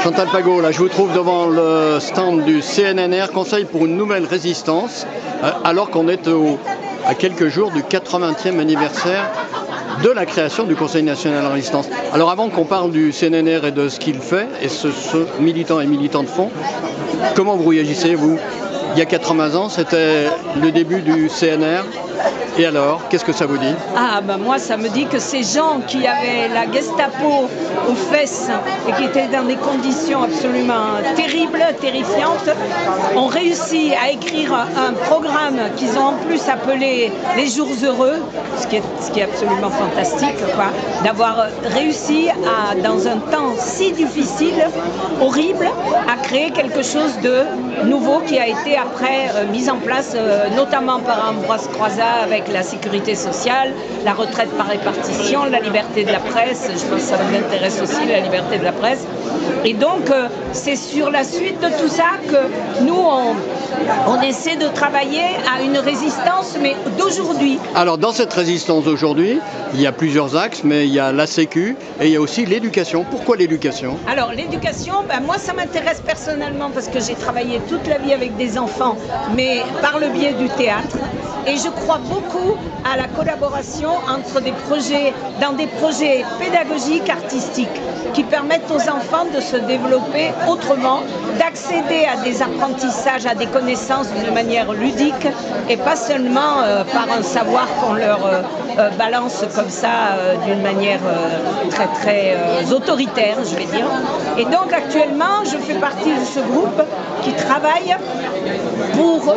Chantal Pagot, là je vous trouve devant le stand du CNNR, Conseil pour une nouvelle résistance, alors qu'on est à quelques jours du 80e anniversaire de la création du Conseil national de la résistance. Alors avant qu'on parle du CNNR et de ce qu'il fait, et ce militants et militantes font, comment vous réagissez, vous? Il y a 80 ans, c'était le début du CNR. Et alors, qu'est-ce que ça vous dit? Ah ben moi ça me dit que ces gens qui avaient la Gestapo aux fesses et qui étaient dans des conditions absolument terribles, terrifiantes, ont réussi à écrire un programme qu'ils ont en plus appelé les jours heureux, ce qui est absolument fantastique, quoi, d'avoir réussi à, dans un temps si difficile, horrible, à créer quelque chose de nouveau qui a été après mis en place notamment par Ambroise Croizat avec la sécurité sociale, la retraite par répartition, la liberté de la presse, je pense que ça vous intéresse aussi, la liberté de la presse. Et donc, c'est sur la suite de tout ça que nous, on essaie de travailler à une résistance, mais d'aujourd'hui. Alors, dans cette résistance d'aujourd'hui, il y a plusieurs axes, mais il y a la Sécu et il y a aussi l'éducation. Pourquoi l'éducation? Alors, l'éducation, ben, moi, ça m'intéresse personnellement parce que j'ai travaillé toute la vie avec des enfants, mais par le biais du théâtre. Et je crois beaucoup à la collaboration entre dans des projets pédagogiques, artistiques, qui permettent aux enfants de se développer autrement, d'accéder à des apprentissages, à des connaissances d'une manière ludique et pas seulement par un savoir qu'on leur balance comme ça d'une manière très très autoritaire, je vais dire. Et donc actuellement, je fais partie de ce groupe qui travaille pour,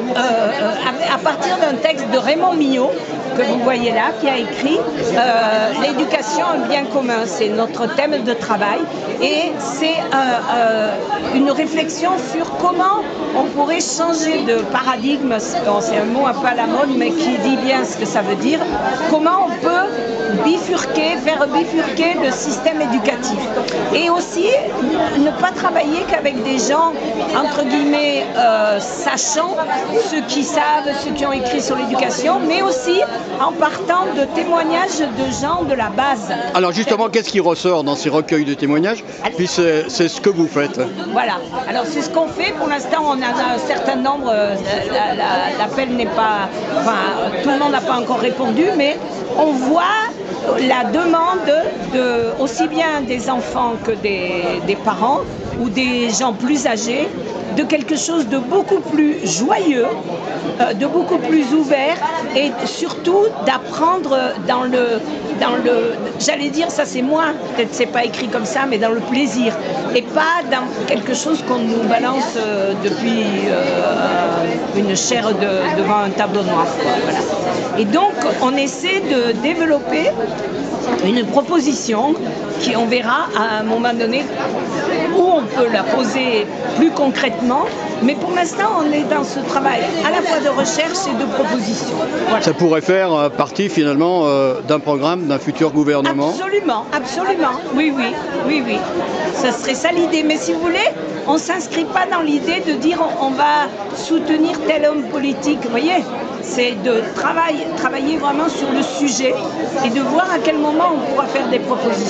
à partir d'un texte de Raymond Mignot, que vous voyez là, qui a écrit l'éducation, un bien commun, c'est notre thème de travail et c'est une réflexion sur comment on pourrait changer de paradigme, c'est un mot un peu à la mode mais qui dit bien ce que ça veut dire, comment on peut faire bifurquer le système éducatif et aussi ne pas travailler qu'avec des gens entre guillemets sachants, ceux qui savent, ceux qui ont écrit sur l'éducation, mais aussi en partant de témoignages de gens de la base. Alors justement, qu'est-ce qui ressort dans ces recueils de témoignages? Puis c'est ce que vous faites. Voilà, alors c'est ce qu'on fait. Pour l'instant, on a un certain nombre, l'appel n'est pas... Enfin, tout le monde n'a pas encore répondu, mais on voit la demande aussi bien des enfants que des parents ou des gens plus âgés, de quelque chose de beaucoup plus joyeux, de beaucoup plus ouvert et surtout d'apprendre dans le j'allais dire, ça c'est moi, peut-être c'est pas écrit comme ça, mais dans le plaisir et pas dans quelque chose qu'on nous balance depuis une chaire devant un tableau noir, quoi, voilà. Et donc on essaie de développer une proposition qui, on verra à un moment donné où on peut la poser plus concrètement, mais pour l'instant on est dans ce travail à la fois de recherche et de proposition. Voilà. Ça pourrait faire partie finalement d'un programme d'un futur gouvernement? Absolument, absolument, oui, oui, oui, oui. Ça serait ça l'idée, mais si vous voulez, on ne s'inscrit pas dans l'idée de dire on va soutenir tel homme politique, vous voyez, c'est de travailler vraiment sur le sujet et de voir à quel moment on pourra faire des propositions.